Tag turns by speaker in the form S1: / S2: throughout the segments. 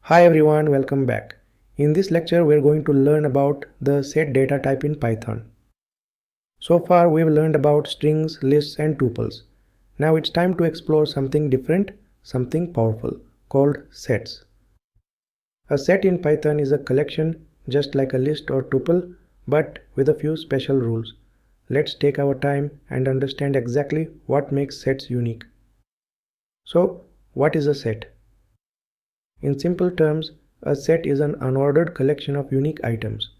S1: Hi everyone, welcome back. In this lecture, we're going to learn about the set data type in Python. So far, we've learned about strings, lists, and tuples. Now it's time to explore something different, something powerful, called sets. A set in Python is a collection just like a list or tuple, but with a few special rules. Let's take our time and understand exactly what makes sets unique. So, what is a set? In simple terms, a set is an unordered collection of unique items.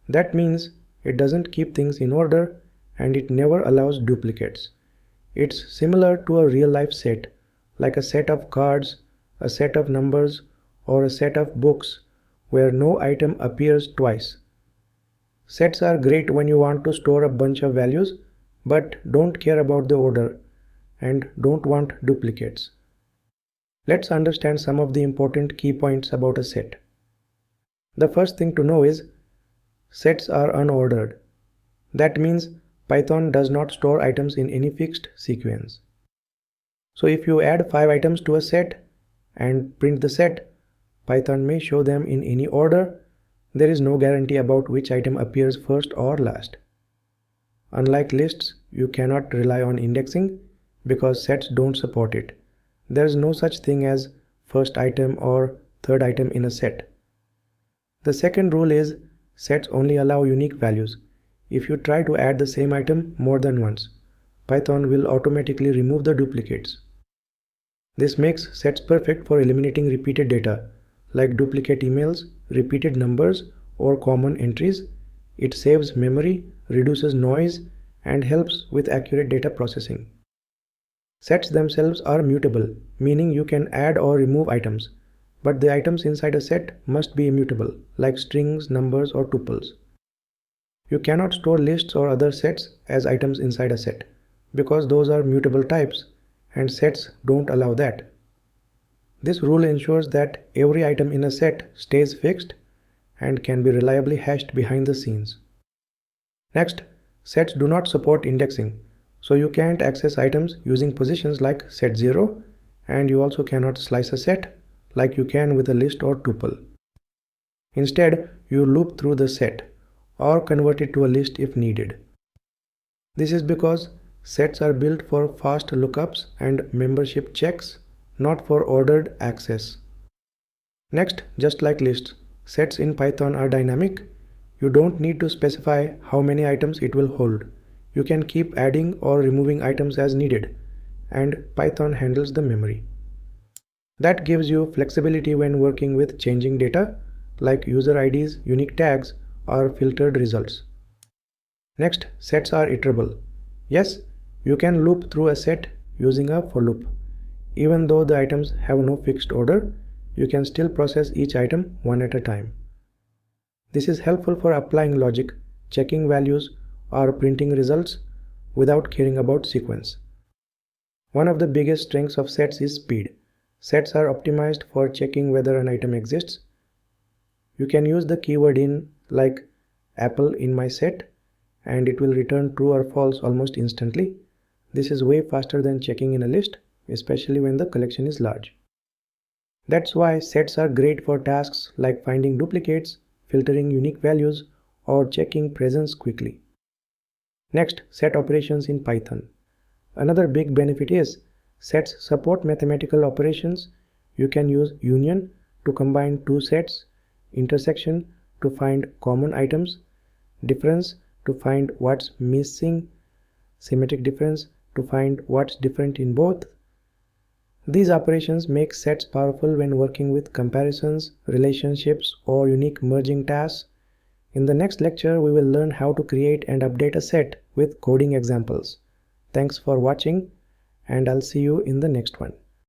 S1: That means it doesn't keep things in order and it never allows duplicates. It's similar to a real-life set, like a set of cards, a set of numbers, or a set of books, where no item appears twice. Sets are great when you want to store a bunch of values, but don't care about the order and don't want duplicates. Let's understand some of the important key points about a set. The first thing to know is sets are unordered. That means Python does not store items in any fixed sequence. So if you add 5 items to a set and print the set, Python may show them in any order. There is no guarantee about which item appears first or last. Unlike lists, you cannot rely on indexing because sets don't support it. There is no such thing as first item or third item in a set. The second rule is sets only allow unique values. If you try to add the same item more than once, Python will automatically remove the duplicates. This makes sets perfect for eliminating repeated data, like duplicate emails, repeated numbers, or common entries. It saves memory, reduces noise, and helps with accurate data processing. Sets themselves are mutable, meaning you can add or remove items, but the items inside a set must be immutable, like strings, numbers, or tuples. You cannot store lists or other sets as items inside a set, because those are mutable types, and sets don't allow that. This rule ensures that every item in a set stays fixed and can be reliably hashed behind the scenes. Next, sets do not support indexing. So you can't access items using positions like set0, and you also cannot slice a set like you can with a list or tuple. Instead, you loop through the set or convert it to a list if needed. This is because sets are built for fast lookups and membership checks, not for ordered access. Next, just like lists, sets in Python are dynamic. You don't need to specify how many items it will hold. You can keep adding or removing items as needed, and Python handles the memory. That gives you flexibility when working with changing data, like user IDs, unique tags, or filtered results. Next, sets are iterable. Yes, you can loop through a set using a for loop. Even though the items have no fixed order, you can still process each item one at a time. This is helpful for applying logic, checking values, or printing results without caring about sequence. One of the biggest strengths of sets is speed. Sets are optimized for checking whether an item exists. You can use the keyword in like apple in my set and it will return true or false almost instantly. This is way faster than checking in a list, especially when the collection is large. That's why sets are great for tasks like finding duplicates, filtering unique values, or checking presence quickly. Next, set operations in Python. Another big benefit is sets support mathematical operations. You can use union to combine two sets, intersection to find common items, difference to find what's missing, symmetric difference to find what's different in both. These operations make sets powerful when working with comparisons, relationships, or unique merging tasks. In the next lecture, we will learn how to create and update a set with coding examples. Thanks for watching, and I'll see you in the next one.